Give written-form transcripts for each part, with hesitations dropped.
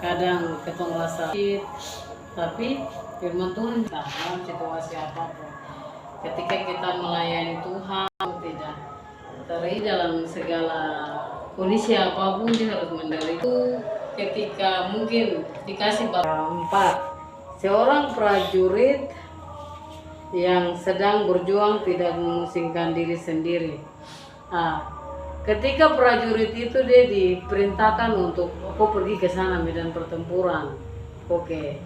kadang ketong rasa sakit, tapi firman Tuhan dalam situasi apapun. Ketika kita melayani Tuhan, tidak terjadi dalam segala kondisi apapun dia harus menderita. Itu ketika mungkin dikasih 4 seorang prajurit yang sedang berjuang tidak memusingkan diri sendiri. Ketika prajurit itu dia diperintahkan untuk kau pergi ke sana medan pertempuran, oke,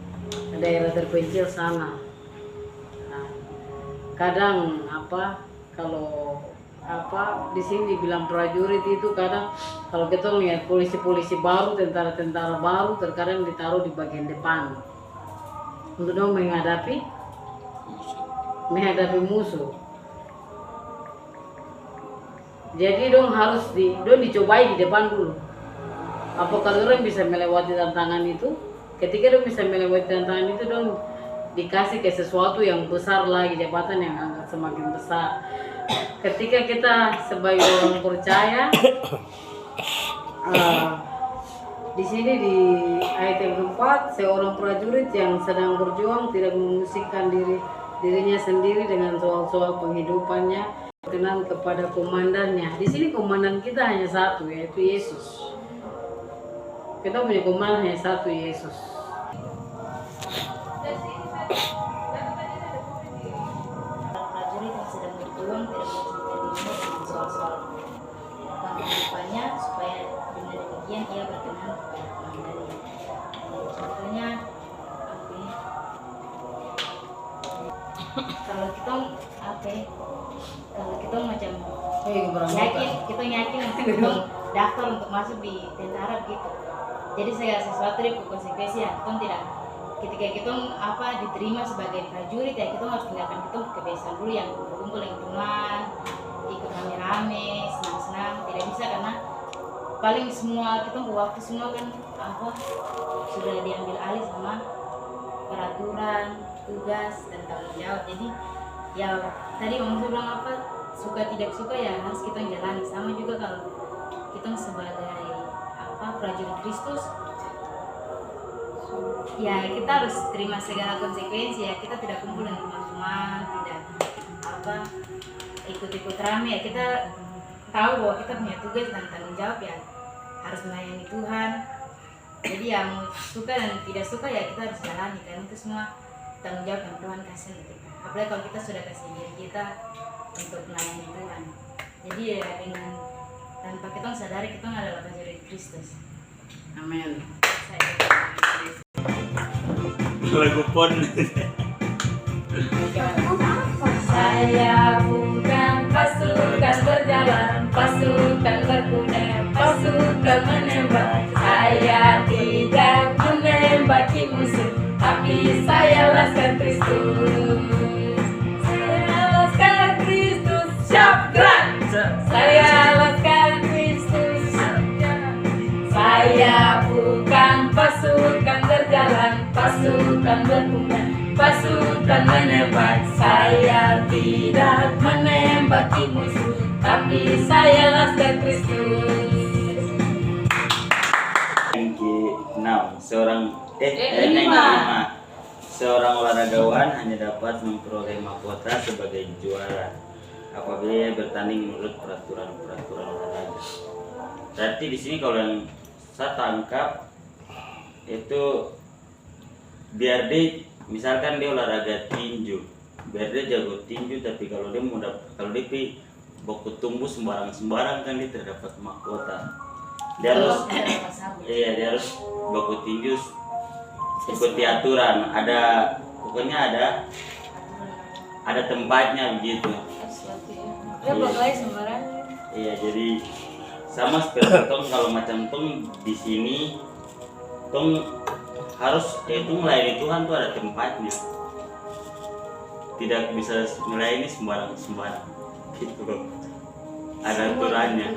daerah terpencil sana. Kadang kalau di sini dibilang prajurit itu kadang kalau kita lihat polisi-polisi baru, tentara-tentara baru terkadang ditaruh di bagian depan untuk dong menghadapi musuh. Jadi dong harus dicobai di depan dulu. Apakah orang bisa melewati tantangan itu? Ketika dong bisa melewati tantangan itu, dong dikasih ke sesuatu yang besar lagi, jabatan yang agak semakin besar. Ketika kita sebagai orang percaya, di sini di ayat yang keempat, seorang prajurit yang sedang berjuang tidak memusingkan dirinya sendiri dengan soal-soal penghidupannya, berkenan kepada komandannya. Di sini komandan kita hanya satu, yaitu Yesus. Kita punya komandan hanya satu, Yesus. Prajurit yang sedang berjuang tidak memusingkan dirinya dengan soal-soal penghidupannya, supaya dengan demikian ia berkenan kepada komandannya. Contohnya, kalau kita macam yakin kita daftar untuk masuk di tentara gitu. Jadi segala sesuatu di konsekuensi ya kita tidak, ketika kita diterima sebagai prajurit ya kita harus tinggalkan kita kebiasaan dulu yang berkumpul dengan teman, ikut rame-rame, senang-senang. Tidak bisa karena paling semua kita waktu semua kan sudah diambil alih sama peraturan, tugas dan tanggung jawab. Jadi ya tadi Om bilang suka tidak suka ya harus kita jalani. Sama juga kalau kita sebagai prajurit Kristus ya kita harus terima segala konsekuensi ya. Kita tidak kumpul dengan teman-teman, tidak ikut-ikut rame ya. Kita tahu bahwa kita punya tugas dan tanggung jawab ya, harus melayani Tuhan. Jadi ya mau suka dan tidak suka ya kita harus jalani, karena itu semua tanggung jawab yang Tuhan kasih kita. Apalagi kalau kita sudah kasih diri kita untuk melayani Tuhan. Jadi ya dengan tanpa kita sadari kita adalah prajurit Kristus. Amin. Lagu pon. Saya bukan pasukan berjalan, pasukan berkuda, pasukan menembak. Saya tidak menembaki musuh, tapi saya laskar Kristus. Saya laskar Kristus, siap gerak. Saya laskar Kristus. Saya bukan pasukan berjalan, pasukan berkuda, pasukan menembak. Saya tidak menembaki musuh, tapi saya laskar Kristus. Yang ke-6, seorang olaragawan hanya dapat memperoleh mahkota sebagai juara apabila ia bertanding menurut peraturan olahraga. Berarti di sini kalau yang saya tangkap itu biar dia misalkan dia olahraga tinju, biar dia jago tinju, tapi kalau dia baku tumbuh sembarang kan dia tidak dapat mahkota. Dia harus baku tinju ikuti aturan, pokoknya ada tempatnya begitu. Ya pokoknya sembarang. Iya, jadi sama seperti tong kalau macam tong di sini tong harus melayani Tuhan tuh ada tempatnya. Tidak bisa melayani sembarang gitu. Ada aturannya.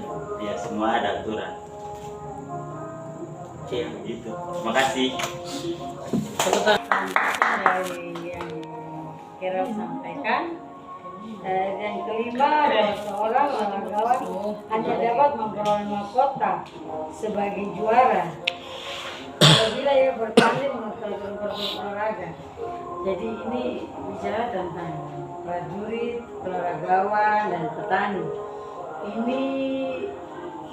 Ya, semua ada aturan. Oke, begitu. Makasih. Yang kira sampaikan. Yang kelima, seorang olaragawan hanya dapat memperoleh mahkota sebagai juara apabila ia bertanding melakukan olahraga. Jadi ini bicara tentang prajurit, olahragawan, dan petani. Ini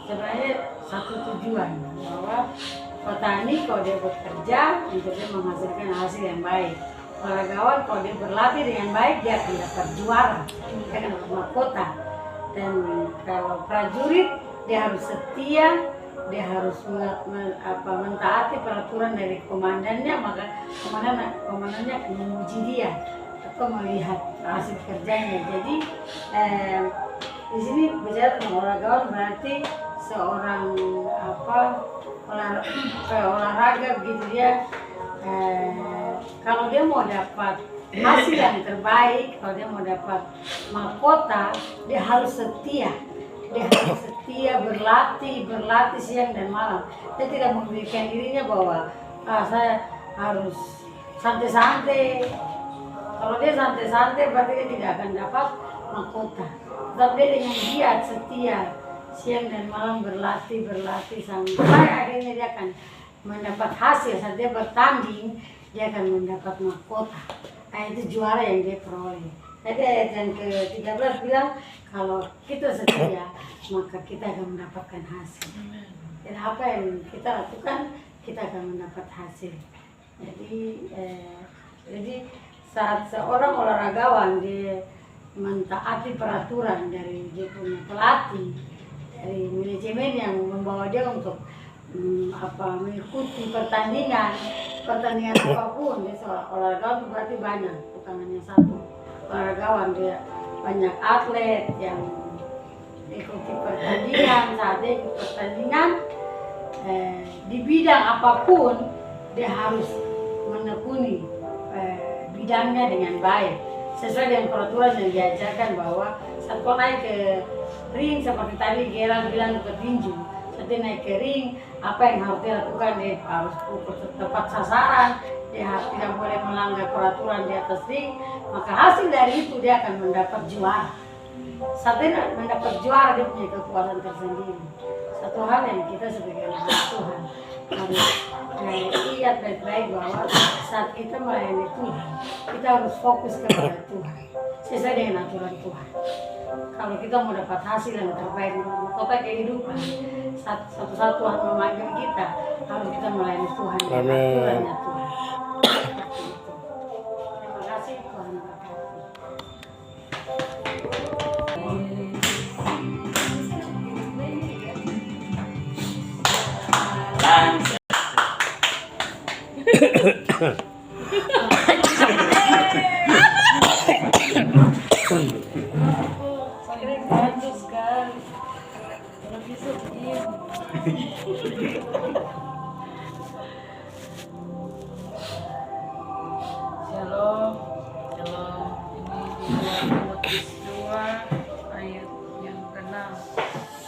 sebenarnya satu tujuan bahwa petani kalau dia bekerja untuk dia menghasilkan hasil yang baik. Olahragawan kalau dia berlatih dengan baik dia akan dapat juara, dia akan dapat mahkota. Dan kalau prajurit dia harus setia, dia harus mentaati peraturan dari komandannya, maka komandannya akan memuji dia atau melihat hasil kerjanya. Jadi di sini bicara tentang olahragawan berarti seorang olahraga begitu dia. Kalau dia mau dapat hasil yang terbaik, kalau dia mau dapat mahkota, dia harus setia. Dia harus setia berlatih siang dan malam. Dia tidak memikirkan dirinya bahwa saya harus santai-santai. Kalau dia santai-santai berarti dia tidak akan dapat mahkota. Tapi dia dengan giat setia siang dan malam berlatih sampai akhirnya dia akan mendapat hasil. Saat dia bertanding dia akan mendapat mahkota. Itu juara yang dia peroleh. Jadi ayat yang ke-13 bilang kalau kita setia maka kita akan mendapatkan hasil. Dan apa yang kita lakukan kita akan mendapat hasil. Jadi saat seorang olahragawan dia mentaati peraturan dari dia punya pelatih, dari manajemen yang membawa dia untuk mengikuti pertandingan apapun. Dia olahragawan berarti banyak, bukan hanya satu. Olahragawan dia banyak atlet yang ikuti pertandingan. Saat dia ikut pertandingan di bidang apapun dia harus menekuni bidangnya dengan baik sesuai dengan peraturan yang diajarkan, bahwa saat kau naik ke ring seperti tadi Gerald bilang ke tinju, saat dia naik ke ring apa yang harus dia lakukan? Dia harus pukul tepat sasaran, dia tidak boleh melanggar peraturan di atas ring, maka hasil dari itu dia akan mendapat juara. Saat dia mendapat juara dia punya kepuasan tersendiri. Satu hal yang kita sebagai anak Tuhan harus ingat baik-baik bahwa saat kita melayani Tuhan kita harus fokus kepada Tuhan sesuai dengan aturan Tuhan. Kalau kita mau dapat hasil yang terbaik untuk kota kehidupan, satu-satu Tuhan memanggil kita, harus kita melayani Tuhan dengan aturannya Tuhan. Terima kasih, Tuhan berkati. Shalom. Ini Timotius 2 ayat yang ke-6.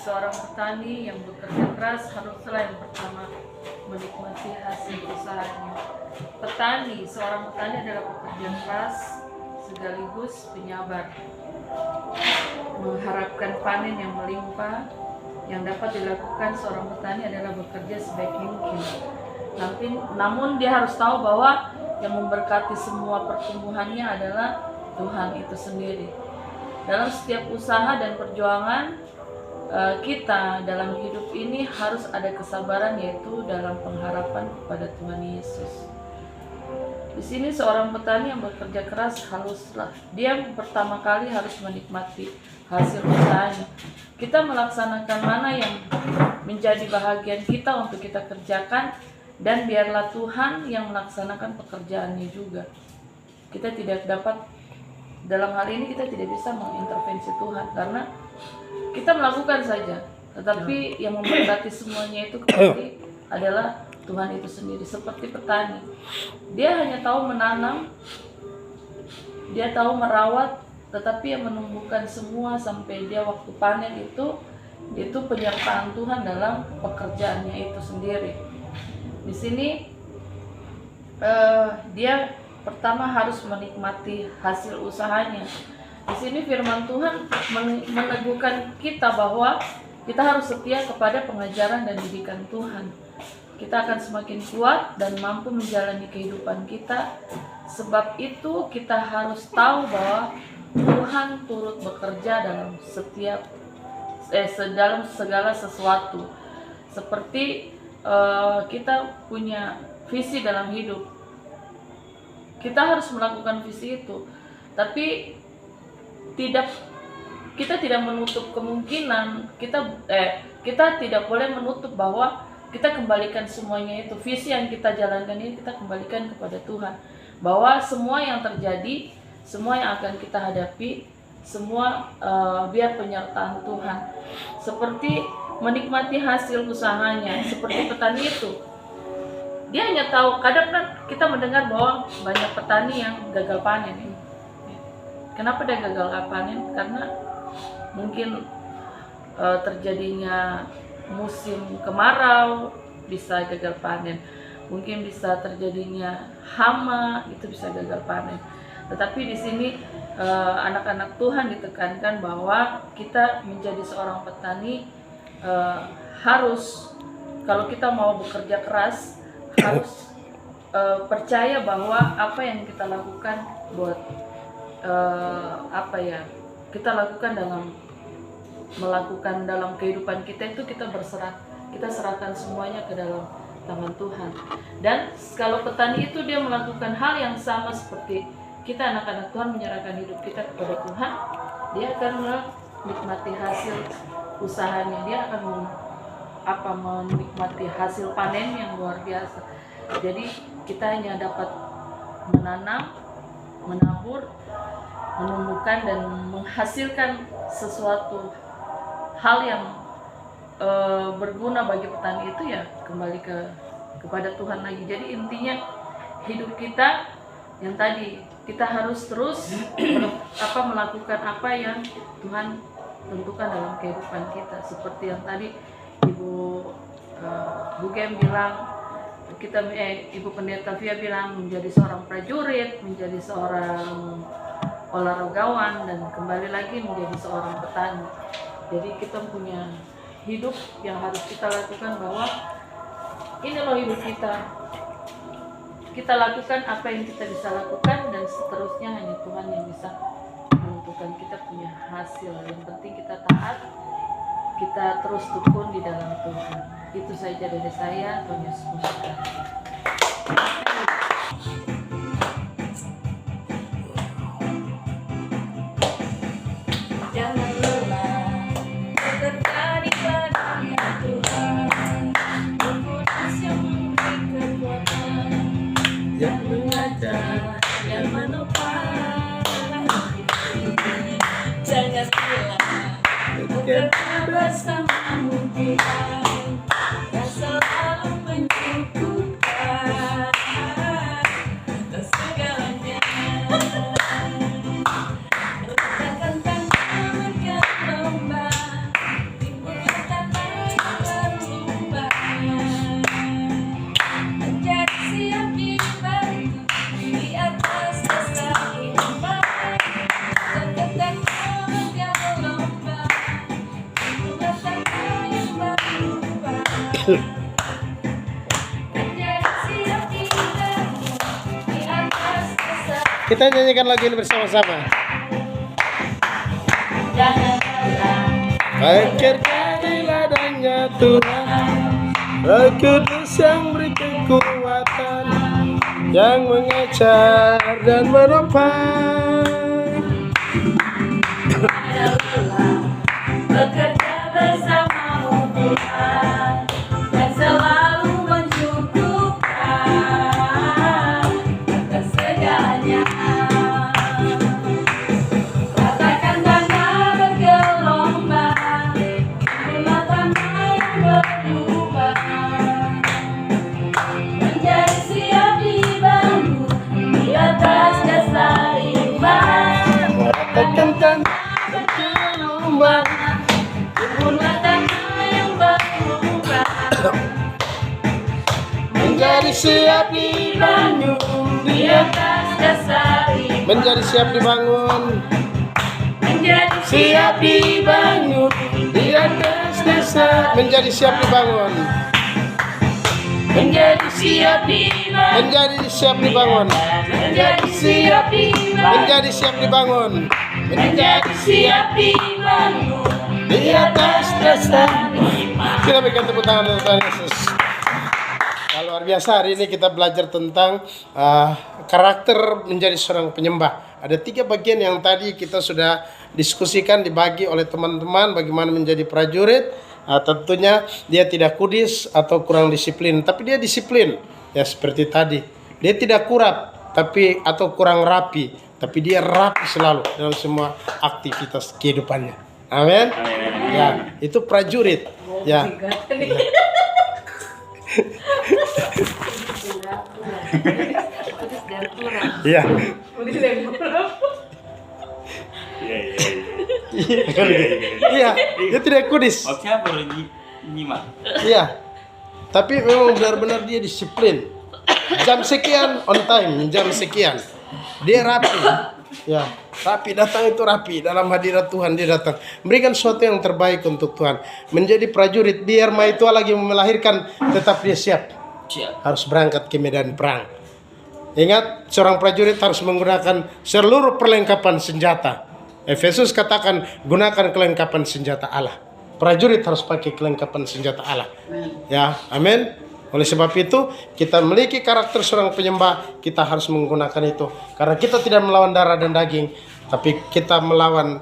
Seorang petani yang bekerja keras haruslah yang pertama menikmati hasil usahanya. Seorang petani adalah pekerja keras sekaligus penyabar, mengharapkan panen yang melimpah. Yang dapat dilakukan seorang petani adalah bekerja sebaik mungkin. Namun dia harus tahu bahwa yang memberkati semua pertumbuhannya adalah Tuhan itu sendiri. Dalam setiap usaha dan perjuangan kita dalam hidup ini harus ada kesabaran, yaitu dalam pengharapan kepada Tuhan Yesus. Di sini seorang petani yang bekerja keras dia pertama kali harus menikmati hasil usahanya. Kita melaksanakan mana yang menjadi bahagian kita untuk kita kerjakan, dan biarlah Tuhan yang melaksanakan pekerjaannya juga. Kita tidak dapat, dalam hal ini kita tidak bisa mengintervensi Tuhan karena kita melakukan saja, tetapi yang memberkati semuanya itu kembali adalah Tuhan itu sendiri. Seperti petani, dia hanya tahu menanam, dia tahu merawat, tetapi yang menumbuhkan semua sampai dia waktu panen itu penyertaan Tuhan dalam pekerjaannya itu sendiri. Di sini dia pertama harus menikmati hasil usahanya. Di sini firman Tuhan meneguhkan kita bahwa kita harus setia kepada pengajaran dan didikan Tuhan. kita akan semakin kuat dan mampu menjalani kehidupan kita. Sebab itu kita harus tahu bahwa Tuhan turut bekerja dalam dalam segala sesuatu. Seperti kita punya visi dalam hidup, kita harus melakukan visi itu, tapi kita tidak menutup kemungkinan, kita tidak boleh menutup bahwa kita kembalikan semuanya itu, visi yang kita jalankan ini kita kembalikan kepada Tuhan, bahwa semua yang terjadi, semua yang akan kita hadapi, semua biar penyertaan Tuhan. Seperti menikmati hasil usahanya, seperti petani itu, dia hanya tahu, kadang kan kita mendengar bahwa banyak petani yang gagal panen ini. Kenapa dia gagal panen? Karena mungkin terjadinya musim kemarau bisa gagal panen, mungkin bisa terjadinya hama, itu bisa gagal panen. Tetapi di sini anak-anak Tuhan ditekankan bahwa kita menjadi seorang petani harus, kalau kita mau bekerja keras, harus percaya bahwa apa yang kita lakukan buat kita lakukan dalam kehidupan kita itu, kita berserah, kita serahkan semuanya ke dalam tangan Tuhan. Dan kalau petani itu dia melakukan hal yang sama seperti kita anak-anak Tuhan menyerahkan hidup kita kepada Tuhan, dia akan menikmati hasil usahanya, dia akan menikmati hasil panen yang luar biasa. Jadi kita hanya dapat menanam, menabur, menumbuhkan dan menghasilkan sesuatu hal yang berguna bagi petani itu, ya kembali kepada Tuhan lagi. Jadi intinya hidup kita yang tadi, kita harus terus melakukan apa yang Tuhan tentukan dalam kehidupan kita. Seperti yang tadi Bu Gem bilang, Ibu Pendeta Via bilang, menjadi seorang prajurit, menjadi seorang olahragawan, dan kembali lagi menjadi seorang petani. Jadi kita punya hidup yang harus kita lakukan, bahwa ini loh hidup kita. Kita lakukan apa yang kita bisa lakukan, dan seterusnya hanya Tuhan yang bisa menentukan kita punya hasil. Yang penting kita taat, kita terus tekun di dalam Tuhan. Itu saja dari saya, Tuhan Yesus memberkati. Jangan lelah bekerja di badannya Tuhan, berputus yang memberi kekuatan, yang mengajar, yang menopang. Jangan lelah bekerja bersamamu Tuhan, yang selalu mencukupkan dan segalanya. Letakkan tangan bergelombang, timbulkan tanah yang berlubang, menjadi siap dibantu di atas dasar iman. Letakkan tangan bergelombang, timbulkan tanah yang berlubang, menjadi siap dibantu di atas dasar. Kita nyanyikan lagu ini bersama-sama. Jangan lelah Bekerja di ladangnya Tuhan, Roh Kudus yang beri kekuatan, yang mengajar dan menopang. bekerja bersamamu Tuhan, dan selalu mencukupkan atas segalanya. Ratakan tanah bergelombang, timbullah tanah yang berlubang, menjadi siap dibangun di atas dasar iman. Ratakan tanah bergelombang, Timbullah tanah yang berlubang, menjadi siap dibangun, di atas dasar iman. menjadi siap dibangun, Menjadi siap dibangun di atas desa, menjadi siap dibangun. menjadi siap dibangun, menjadi siap dibangun, menjadi siap dibangun, menjadi siap dibangun, menjadi siap dibangun di atas dasar. Kita berikan tepuk tangan untuk Tuhan Yesus. Nah, luar biasa, hari ini kita belajar tentang karakter menjadi seorang penyembah. Ada 3 bagian yang tadi kita sudah diskusikan, dibagi oleh teman-teman bagaimana menjadi prajurit. Tentunya dia tidak kudis atau kurang disiplin, tapi dia disiplin. Ya seperti tadi, dia tidak kurap atau kurang rapi, tapi dia rapi selalu dalam semua aktivitas kehidupannya. Amin. Ya, itu prajurit. Ya. Iya. Iya, dia tidak kudis. Maksudnya baru nyimak. Iya. Tapi memang benar-benar dia disiplin. Jam sekian on time, jam sekian. Dia rapi. Ya, rapi, datang itu rapi. Dalam hadirat Tuhan dia datang. Berikan sesuatu yang terbaik untuk Tuhan. Menjadi prajurit, biar Maitua lagi melahirkan, tetap dia siap. Harus berangkat ke medan perang. Ingat, seorang prajurit harus menggunakan seluruh perlengkapan senjata. Efesus katakan, gunakan kelengkapan senjata Allah. Prajurit harus pakai kelengkapan senjata Allah. Ya, amin. Oleh sebab itu, kita memiliki karakter seorang penyembah, kita harus menggunakan itu. Karena kita tidak melawan darah dan daging, tapi kita melawan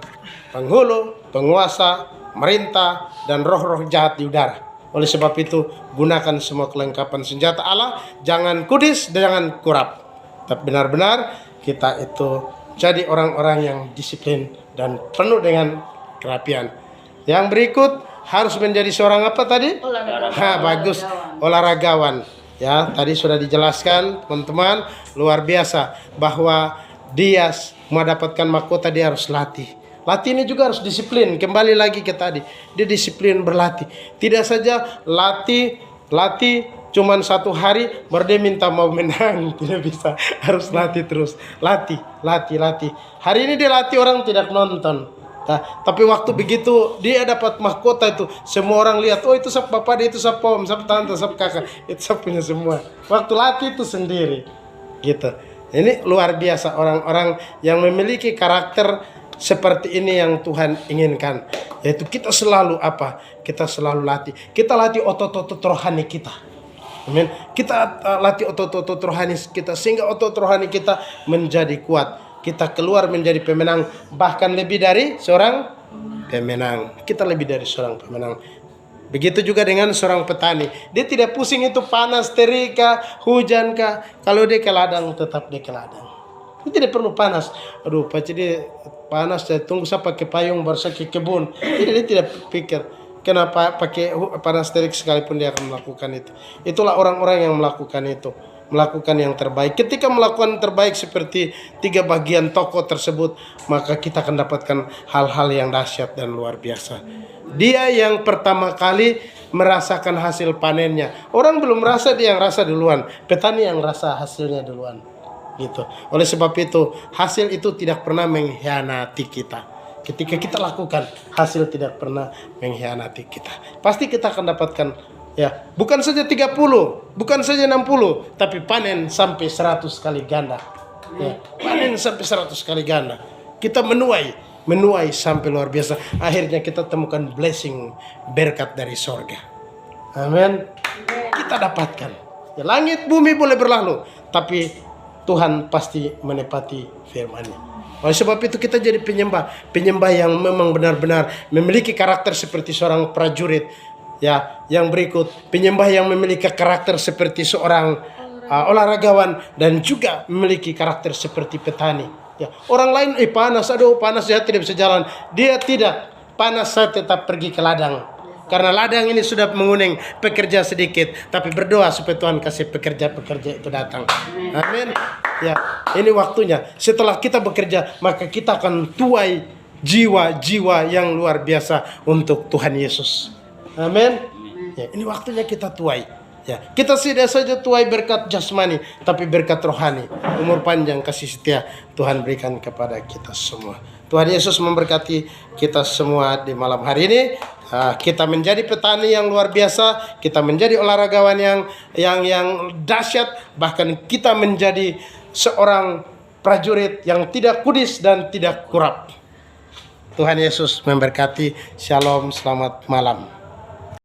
penghulu, penguasa, merintah, dan roh-roh jahat di udara. Oleh sebab itu, gunakan semua kelengkapan senjata Allah. Jangan kudis, jangan kurap. Tapi benar-benar kita itu jadi orang-orang yang disiplin dan penuh dengan kerapian. Yang berikut, harus menjadi seorang apa tadi? Bagus, olahragawan. Ya, tadi sudah dijelaskan teman-teman, luar biasa bahwa dia mau dapatkan mahkota dia harus latih. Latih ini juga harus disiplin. Kembali lagi ke tadi, dia disiplin berlatih. Tidak saja latih cuman 1 hari baru dia minta mau menang, tidak bisa. Harus latih terus, latih. Hari ini dia latih, orang tidak nonton. Nah, tapi waktu begitu dia dapat mahkota itu, semua orang lihat, oh itu sap bapak, itu sap om, sap tante, sap kakak, itu sap punya semua. Waktu latih itu sendiri, gitu. Ini luar biasa orang-orang yang memiliki karakter seperti ini yang Tuhan inginkan. Yaitu kita selalu apa? Kita selalu latih. Kita latih otot-otot rohani kita. Amin. Kita latih otot-otot rohani kita sehingga otot rohani kita menjadi kuat. Kita keluar menjadi pemenang, bahkan lebih dari seorang pemenang. Kita lebih dari seorang pemenang. Begitu juga dengan seorang petani. Dia tidak pusing itu panas, terik kah, hujan kah. Kalau dia ke ladang, tetap dia ke ladang. Dia tidak perlu panas. Aduh, Pak, jadi panas, saya tunggu saya pakai payung baru saya ke kebun. Jadi dia tidak pikir kenapa pakai panas terik sekalipun dia akan melakukan itu. Itulah orang-orang yang melakukan itu. Melakukan yang terbaik. Ketika melakukan terbaik seperti 3 bagian tokoh tersebut, maka kita akan dapatkan hal-hal yang dahsyat dan luar biasa. Dia yang pertama kali merasakan hasil panennya. Orang belum merasa, dia yang rasa duluan. Petani yang rasa hasilnya duluan. Gitu. Oleh sebab itu, hasil itu tidak pernah mengkhianati kita. Ketika kita lakukan, hasil tidak pernah mengkhianati kita. Pasti kita akan dapatkan. Ya, bukan saja 30, bukan saja 60, tapi panen sampai 100 kali ganda. Ya, panen sampai 100 kali ganda. Kita menuai sampai luar biasa. Akhirnya kita temukan blessing, berkat dari sorga. Amin. Kita dapatkan. Ya, langit bumi boleh berlalu, tapi Tuhan pasti menepati firman-Nya. Oleh sebab itu kita jadi penyembah yang memang benar-benar memiliki karakter seperti seorang prajurit. Ya, yang berikut, penyembah yang memiliki karakter seperti seorang olahragawan dan juga memiliki karakter seperti petani. Ya, orang lain panas, aduh panas, saya tidak bisa jalan. Dia tidak panas, saya tetap pergi ke ladang. Karena ladang ini sudah menguning, pekerja sedikit, tapi berdoa supaya Tuhan kasih pekerja-pekerja itu datang. Amin. Ya, ini waktunya. Setelah kita bekerja, maka kita akan tuai jiwa-jiwa yang luar biasa untuk Tuhan Yesus. Amin. Ya, ini waktunya kita tuai. Ya, kita tidak saja tuai berkat jasmani, tapi berkat rohani. Umur panjang, kasih setia Tuhan berikan kepada kita semua. Tuhan Yesus memberkati kita semua di malam hari ini. Kita menjadi petani yang luar biasa, kita menjadi olahragawan yang dahsyat, bahkan kita menjadi seorang prajurit yang tidak kudis dan tidak kurap. Tuhan Yesus memberkati. Shalom, selamat malam.